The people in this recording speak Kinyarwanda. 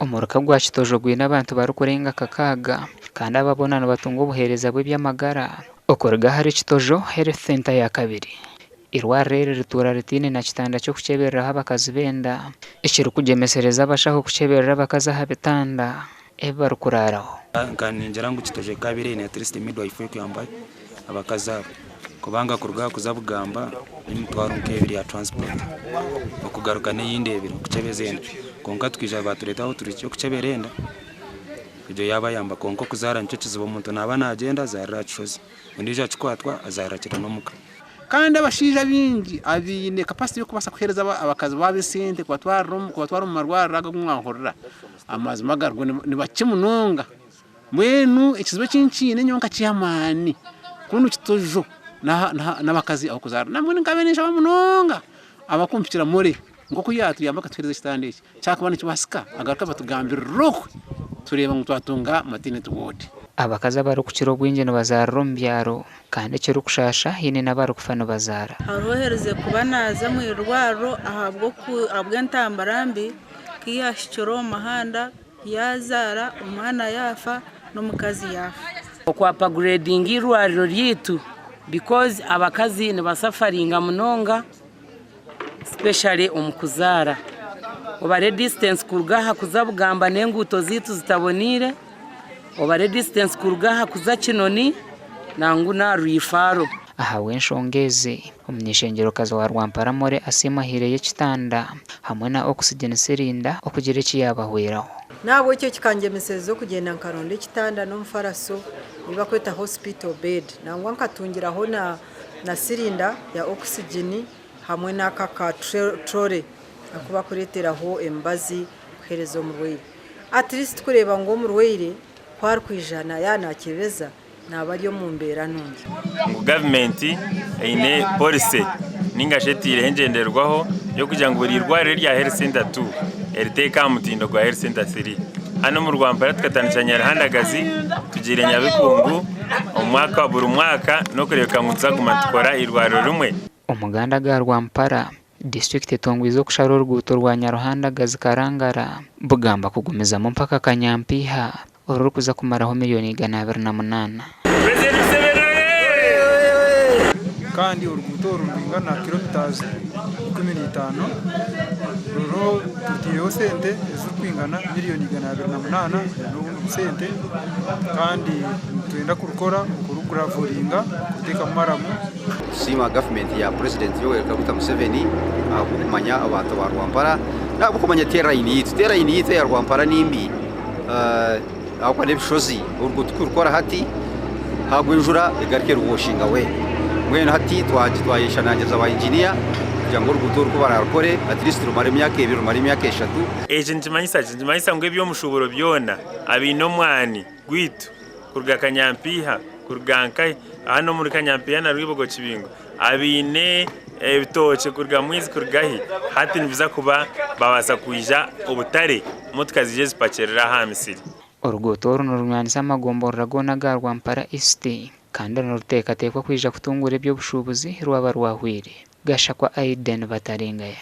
Omuruka gwa Kitojo gwine abantu barikurenga kakaga kandi ababonano batunga obuhereza bw'ebyamagara okuruga hari Kitojo Health Center ya kabiri. Irwariro rituura ritiine na kitanda ky'okucebereraho abakazi benda ekirikugemesereza abashaho kuceberera abakazi aha bitanda ebi barikuraraho. Nkaningera ngu Kitojo kabiri ine at least midwife y'okuyamba abakazi abo kubanga kuruga kuza bugamba n'imitwaro nk'ebiri ya transport okugaruka n'eyindi ebiri okucebezenda konka twija baturetaho turi cyo kuceberenda ibyo yaba yamba konko kuzara nicyo kiziba omuntu naba nagenda zarira kishozi ndije akikwatwa azarakira n'omuka kandi abashija bingi abine capacity yo kubasa kuhereza abakazi babisente kubatwara mu marwara agumwahorera amazi magargo ni bakimunonga mwenu ikiziba cy'incine nyonka cyamani kundu Kitojo n'abakazi aho kuzara namwe nkabenesha bamunonga abakumpikira muri ngo kuyatu yambaka twereza kitande iki cyakabana kibasika agaruka batugambira roho tureba ngo twatunga matine tugote abakazi bari ku kiro bwinje no bazara mu byaro kandi cyo rukushasha hine nabari kufana bazara arohereze kubanaza mu irwaro ahabwo ku abwentambarambi kiyashikiro mahanda yazara umwana yafa no mukazi yafa kwa upgrading irwariro ryitu because abakazi ni basafaringa munonga especially omukuzara obare distance kurugaha kuzabugamba n'enguto zitu zitabonire obare distance kurugaha kuza Kinoni nangu na Rwifaro aha wenshongeze umunyeshengero kazi wa Rwampara more asimahire y'ekitanda hamwe na oxygen cylinder okugira ekiyabahweraho nabo icyo kikangemesezo kugenda nkaronde ekitanda no mfaraso niba kweta hospital bed nangwa nkatungiraho na cylinder ya oxygen hamwe n'aka trole akuba kureteraho embazi kuherezo mu rwire at least kureba ngo mu rwire kwar kwijana yanakebeza nabariyo mu mbera nungi mu government ine policy ningashetire henjenderwaho yo kugira ngo buri rware rya Health Center 2 RTK mutindo gwa Health Center 3 hano mu Rwampara tukatanishanya handagazi tugire Nyabikungu umwaka wa buri mwaka no kureka ngutsa kumatukora irwaro rumwe umuganda ga Rwampara district tongwizo kusharo ruguto rwa Nyaruhandagazi Karangara bugamba kugumiza mu mpaka Kanyampiha uru kuza kumaraho miliyoni 28 kandi uruguto rungana kilometers 15 ruro tutiyo sente ezukwingana miliyoni 28 no sente kandi twenda kurukora kuruguravuringa kuteka maramu sima government ya president Yoweri Kaguta Museveni akumanya abantu ba Rwampara nabo kumanya terra inite ya Rwampara nimbi akwa nebishozi uruguto kurukora hati hagwenjura igarike rwoshinga we mwene hati twayisha nangeza aba engineer kugira ngo uruguto ruko barakore at least rumare myaka 2 rumare myaka 3 agent manyisa ngo ebyo mushoboro byona abino mwani gwitu kurga Kanyampiha kurgankai hano muri Kanyampiha na Rwibogo Kibingo abine ebitoce kurga mwizi kurgahi hati nibiza kuba babasa kuija obutare mutkazi je zipacerera ha Misiri uruguto runurwanisa amagombo ragona ga Rwampara East kandi n'uruteka tekwa kwija kutungura ibyo bushubuzi rwaba rwahwire gashakwa Aiden Batarengaya.